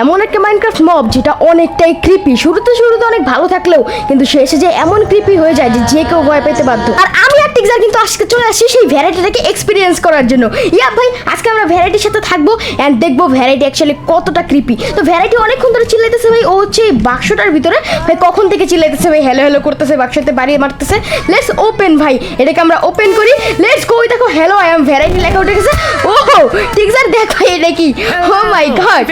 এমন একটা Minecraft mob যেটা অনেকটাই ক্রিপি। শুরুতে অনেক ভালো থাকলেও কিন্তু শেষে যে এমন ক্রিপি হয়ে যায় যে কেউ ভয় পেতে বাধ্য। আর আমি আর টিক্সার কিন্তু আজকে চলে আসছি সেই ভ্যারাইটিটাকে এক্সপিরিয়েন্স করার জন্য। ইয়া ভাই, আজকে আমরা ভ্যারাইটির সাথে থাকবো এন্ড দেখবো ভ্যারাইটি অ্যাকচুয়ালি কতটা ক্রিপি। তো ভ্যারাইটি অনেকক্ষণ ধরে চিল্লাইতেছে ভাই, ও হচ্ছে এই বাক্সটার ভিতরে। ভাই কখন থেকে চিল্লাইতেছে ভাই, হ্যালো হ্যালো করতেছে, বাক্সতে বাড়িয়ে মারতেছে। লেটস ওপেন ভাই, এটাকে আমরা ওপেন করি। Let's go. দেখো হ্যালো আই এম ভ্যারাইটি লেখা উঠে গেছে। ওহো টিক্সার দেখ ভাই এটা কি। ও মাই গড।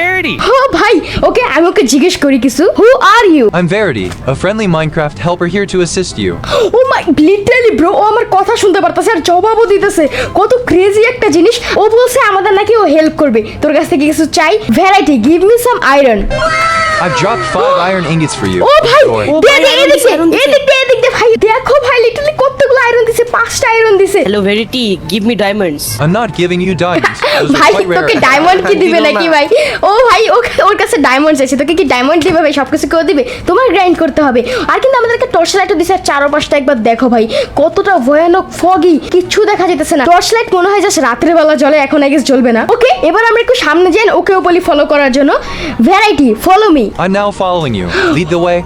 ও ভাই ওকে, আমি ওকে জিজ্ঞেস করি কিছু। Who are you? I'm Verity, a friendly Minecraft helper here to assist you. Oh my literally bro, ও আমার কথা শুনতে পারতেছে আর জবাবও দিতেছে। কত ক্রেজি একটা জিনিস। ও বলছে আমাদের নাকি ও হেল্প করবে। তোর কাছ থেকে কিছু চাই? Variety give me some iron. I've dropped 5 iron ingots for you. ও ভাই Enjoy. এদিকে ভাই দেখো ভাই, লিটারালি কতগুলো আয়রন দিছে, 5টা আয়রন দিছে। Hello verity, give me diamonds. I'm not giving you diamonds. Those are ভাই quite rare. তোকে ডায়মন্ড কি দিবে দিলো নাকি না। ভাই? ও ভাই ওর কাছে ডায়মন্ড আছে, তোকে কি ডায়মন্ড দিবে ভাই? সবকিছু কেউ দিবে? তোমার গ্রাইন্ড করতে হবে। আর কিন্তু আমাদেরকে টর্চ লাইটও দিছে আর চারপাশটা একবার দেখো ভাই, কতটা ভয়ানক ফগি, কিচ্ছু দেখা যেতেছে না। টর্চ লাইট মনে হয় জাস্ট রাতের বেলা জ্বলে, এখন আই গেস জ্বলবে না। ওকে এবার আমরা একটু সামনে যাই, ওকেও বলি ফলো করার জন্য। Variety follow me. I'm now following you. Lead the way.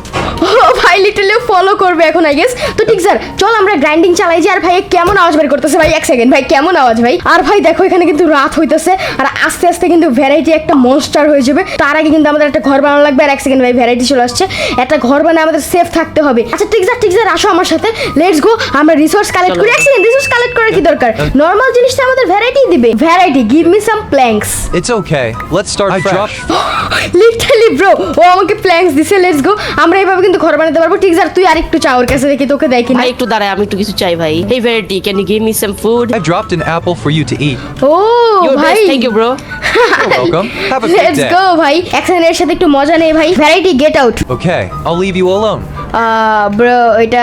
ও ভাই লিটারলি ফলো করবে এখন আই গেস। তো ঠিক স্যার চল আমরা গ্রাইন্ডিং চালাই যে। আর ভাই কেমন আওয়াজ বের করতেছে ভাই, এক সেকেন্ড ভাই, কেমন আওয়াজ ভাই? আর ভাই দেখো এখানে কিন্তু রাত হইতেছে আর আস্তে আস্তে কিন্তু ভ্যারাইটি একটা মনস্টার হয়ে যাবে। তার আগে কিন্তু আমাদের একটা ঘর বানানো লাগবে। আর এক সেকেন্ড ভাই, ভ্যারাইটি চলে আসছে। একটা ঘর বানায় আমাদের সেফ থাকতে হবে। আচ্ছা ঠিক স্যার আসো আমার সাথে, লেটস গো। আমরা রিসোর্স কালেক্ট করি। এক সেকেন্ড, রিসোর্স কালেক্ট করার কি দরকার? নরমাল জিনিসটা আমাদের ভ্যারাইটি দিবে। Verity give me some planks. It's okay. Let's start fresh. Literally bro ও আমাকে প্ল্যাঙ্কস দিছে। লেটস গো, আমরা এইভাবে কিন্তু ঘর বানাতে পারবো। ঠিক স্যার তুই আরেকটু চা ওর কাছে, দেখি তোকে দেয় কিনা। ভাই একটু দাঁড়ায়, আমি একটু কিছু চাই ভাই। Hey Verity, can you give me some food? I've dropped an apple for you to eat. Oh you're ভাই best, thank you bro. You're welcome. Have a good let's day. Go ভাই, একসাথে সাথে একটু মজা নেই ভাই। Verity get out. Okay, I'll leave you alone. Bro এটা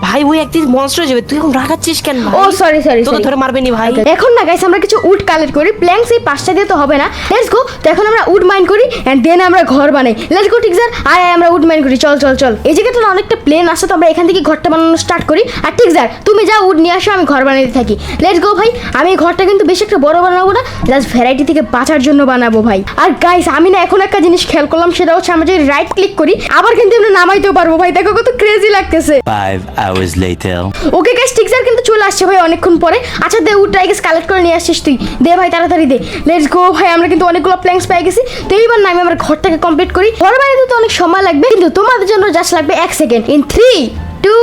ভাই ওই একদিন মনস্টার যাবে, তুই এখন রাগাচ্ছিস কেন ভাই? ও সরি তোকে ধরে মারবে নি ভাই। এখন না গাইস আমরা কিছু উড কালেক্ট করি। প্ল্যাঙ্কস এই 5টা দিয়ে তো হবে না। Let's go. তো এখন আমরা উড মাইন করি এন্ড দেন আমরা ঘর বানাই। লেটস গো ঠিক স্যার, আয় আমরা উড মাইন করি। চল এই জায়গাটা না অনেকটা প্লেন আছে, তো আমরা এখান থেকে ঘরটা বানানো স্টার্ট করি। আর ঠিক স্যার তুমি যাও উড নিয়ে আসো, আমি ঘর বানাতে থাকি। লেটস গো ভাই। আমি এই ঘরটা কিন্তু বেশি একটা বড় বানাবো না, জাস্ট ভ্যারাইটি থেকে বাঁচার জন্য বানাবো ভাই। আর গাইস আমি না এখন একটা জিনিস খেয়াল করলাম, সেটা হচ্ছে আমরা যদি রাইট ক্লিক করি আবার কিন্তু আমরা নামাইতেও পারবো ভাই। দেখো কত ক্রেজি লাগতেছে। 5 hours later. ওকে গাইস ঠিক স্যার কিন্তু চলে আসছে ভাই অনেকক্ষণ পরে। আচ্ছা দে উড টাইগেস কালেক্ট করে নিয়ে আসছিস তুই, দে ভাই তাড়াতাড়ি দে। লেটস গো ভাই, আমরা কিন্তু অনেকগুলো প্ল্যাঙ্কস পেয়ে গেছি। তো এইবার না আমরা ঘরটাকে কমপ্লিট করি। ঘর বানাতে তো অনেক সময় লাগবে, কিন্তু তোমাদের জন্য জাস্ট লাগবে 1 সেকেন্ড। ইন 3 2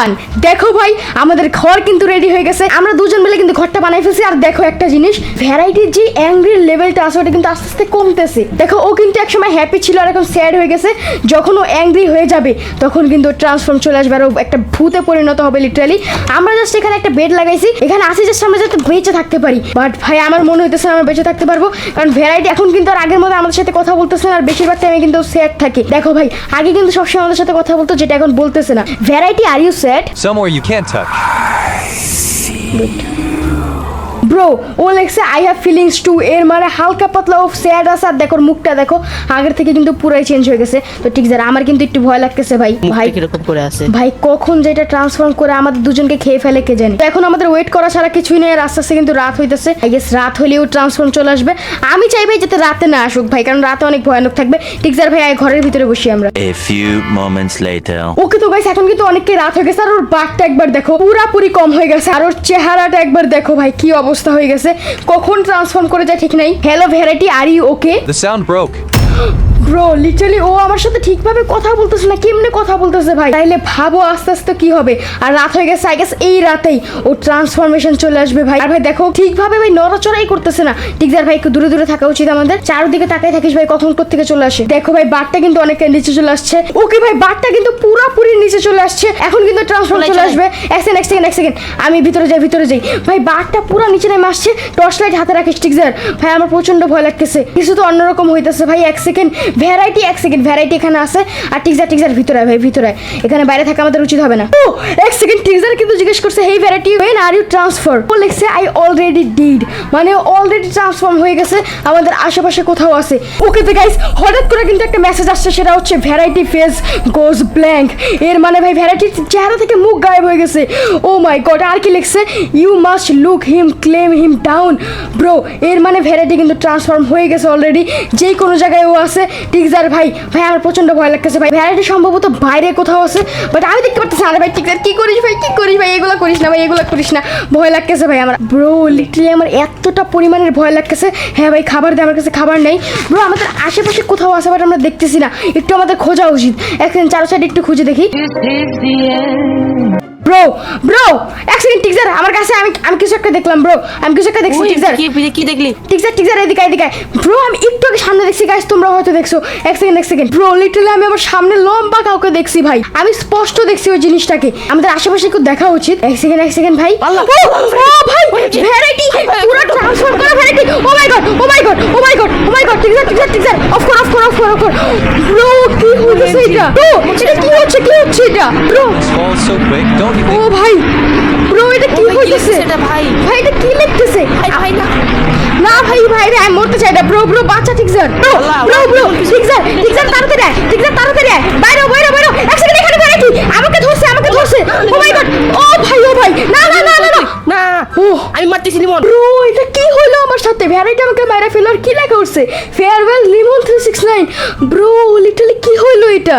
1 দেখো ভাই আমাদের ঘর কিন্তু রেডি হয়ে গেছে। আমরা দুজন মিলে কিন্তু ঘরটা বানাই ফেলছি। আর দেখো একটা জিনিস, ভ্যারাইটির যে অ্যাংরির লেভেলটা আছে ওটা কিন্তু আস্তে আস্তে কমতেছে। দেখো ও কিন্তু একসময় হ্যাপি ছিল আর এখন স্যাড হয়ে গেছে। যখন ও অ্যাংরি হয়ে যাবে তখন কিন্তু ট্রান্সফর্ম চলে আসবে আর ও একটা ভূতে পরিণত হবে লিটারালি। আমরা জাস্ট এখানে একটা বেড লাগাইছি, এখানে আসি জাস্ট আমরা যাতে বেঁচে থাকতে পারি। বাট ভাই আমার মনে হইতেছে আমরা বেঁচে থাকতে পারবো, কারণ ভ্যারাইটি এখন কিন্তু আর আগের মতো আমাদের সাথে কথা বলতেছে না। আর বেশিরভাগ টাইমে কিন্তু স্যাড থাকে। দেখো ভাই আগে কিন্তু সবসময় আমাদের সাথে কথা বলতো, যেটা এখন বলতেছে না। Verity are you sad? Somewhere you can't touch. Bro ও লেখছে আই হ্যাভ ফিলিংস টু, এর মানে হালকা পাতলা ও স্যাড আছে। আর দেখো মুখটা দেখো আগের থেকে কিন্তু পুরাই চেঞ্জ হয়ে গেছে। তো ঠিক স্যার আমার কিন্তু একটু ভয় লাগতেছে ভাই। ভাই কিরকম করে আছে ভাই কখন যেটা ট্রান্সফর্ম করে আমাদের দুজনকে খেয়ে ফেলে কে জানে। তো এখন আমাদের ওয়েট করা ছাড়া কিছুই নেই। আর আস্তে আস্তে কিন্তু রাত হইতেছে। আই গেস রাত হলেও ট্রান্সফর্ম চলে আসবে। আমি চাই ভাই যাতে রাতে না আসুক ভাই, কারণ রাতে অনেক ভয়ানক থাকবে। ঠিক স্যার ভাই ঘরের ভিতরে বসি আমরা। A few moments later. ওকে তো গাইস এখন কিন্তু অনেককে রাত হয়ে গেছে। আর ওর বাঘটা একবার দেখো পুরাপুরি কম হয়ে গেছে। আর ওর চেহারাটা একবার দেখো ভাই কি অবস্থা হয়ে গেছে, কখন ট্রান্সফর্ম করে যায় ঠিক নাই। Hello Verity are you okay? The sound broke. Bro literally ও আমার সাথে ঠিকভাবে কথা বলতেছে না, কেমনে কথা বলতেছে ভাই? তাইলে ভাবো আস্তে আস্তে কি হবে। আর রাত হয়ে গেছে, আই গেস এই রাতেই ও ট্রান্সফরমেশন চলে আসবে ভাই। আর ভাই দেখো ঠিকভাবে ভাই নড়াচড়াই করতেছে না। টিকজার ভাই একটু দূরে দূরে থাকা উচিত আমাদের। চারদিকে তাকাই থাকিস ভাই, কখন থেকে চলে আসে। দেখো ভাই বাঘটা কিন্তু অনেকটা নিচে চলে আসছে। ওকে ভাই বাঘটা কিন্তু পুরোপুরি নিচে চলে আসছে। এখন কিন্তু ট্রান্সফর্ম চলে আসবে। এক সেকেন্ড আমি ভিতরে যাই ভাই। বাঘটা পুরো নিচে নেমে আসছে। টর্চ লাইট হাতে রাখিস টিকজার ভাই, আমার প্রচন্ড ভয় লাগতেছে। কিছু তো অন্যরকম হইতেছে ভাই। 1 সেকেন্ড ভ্যারাইটি এক সেকেন্ড ভ্যারাইটি এখানে আছে আর টিক্সার ভিতরে আয় ভাই ভিতরে আয়। এখানে বাইরে থাকা আমাদের উচিত হবে না। ও এক সেকেন্ড টিক্সার কিন্তু জিজ্ঞেস করছে hey Verity when are you transfer, ও লিখছে আই অলরেডি ডিড, মানে অলরেডি ট্রান্সফর্ম হয়ে গেছে, আমাদের আশেপাশে কোথাও আছে। ওকে তো গাইস হঠাৎ করে কিন্তু একটা মেসেজ আসছে, সেটা হচ্ছে ভ্যারাইটি ফেস গোজ ব্ল্যাঙ্ক। এর মানে ভাই ভ্যারাইটির চেহারা থেকে মুখ গায়েব হয়ে গেছে। ও মাই গড, আর কি লিখছে you must look him claim him down. Bro এর মানে ভ্যারাইটি কিন্তু ট্রান্সফর্ম হয়ে গেছে অলরেডি, যেই কোনো জায়গায় ও আছে। টিক্সার ভাই আমার প্রচন্ড ভয় লাগতেছে ভাই, ভ্যারাইটি সম্ভবত বাইরে কোথাও আছে, বাট আমি দেখতে পাচ্ছি না ভাই। টিক্সার কি করিস ভাই এগুলো করিস না ভাই, এগুলো করিস না, ভয় লাগতেছে ভাই আমার। ব্রো লিটারালি আমার এতটা পরিমাণের ভয় লাগতেছে। হ্যাঁ ভাই খাবার দে, আমার কাছে খাবার নেই। ব্রো আমাদের আশেপাশে কোথাও আছে বাট আমরা দেখতেছি না, একটু আমাদের খোঁজা উচিত। এক সেকেন্ড চারো সাইড একটু খুঁজে দেখি। ব্রো এক সেকেন্ড টিক্সার আমার কাছে আমি কিছু একটা দেখলাম ব্রো, আমি কিছু একটা দেখছি। টিক্সার কি দেখলি? টিক্সার এদিকে ব্রো, আমি একটু আগে সামনে দেখছি গাইস, তোমরা হয়তো দেখছো। এক সেকেন্ড ব্রো, লিটারালি আমি আমার সামনে লম্বা কাউকে দেখছি ভাই, আমি স্পষ্ট দেখছি ওই জিনিসটাকে। আমাদের আশেপাশে একটু দেখা উচিত। এক সেকেন্ড ভাই। ও ভাই ভ্যারাইটি পুরো ট্রান্সফার করা ভ্যারাইটি। ও মাই গড টিক্সার অফ কর ব্রো, কি হচ্ছে এটা? ব্রো এটা কি হচ্ছে এটা? Bro All so quick, don't you ও think? ভাই ব্রো এটা কি হইছে? এটা ভাই এটা কি লিখতেছে? ভাই না না ভাই আমি মরতে চাই না। ব্রো বাচ্চা টিক্সার। ব্রো টিক্সার তাড়াতাড়ি আয়। বাইরে এক সেকেন্ড, এখানে ভ্যারাইটি আমাকে ধরছে। ও মাই গড, ও ভাই না না ও আমি মারতেছি লিমন। ব্রো এটা কি হলো আমার সাথে? ভ্যারাইটি আমাকে মাইরা ফেলার কি লেখা উঠছে? ফেয়ারওয়েল লিমন 369। ব্রো লিটারালি কি হইলো এটা?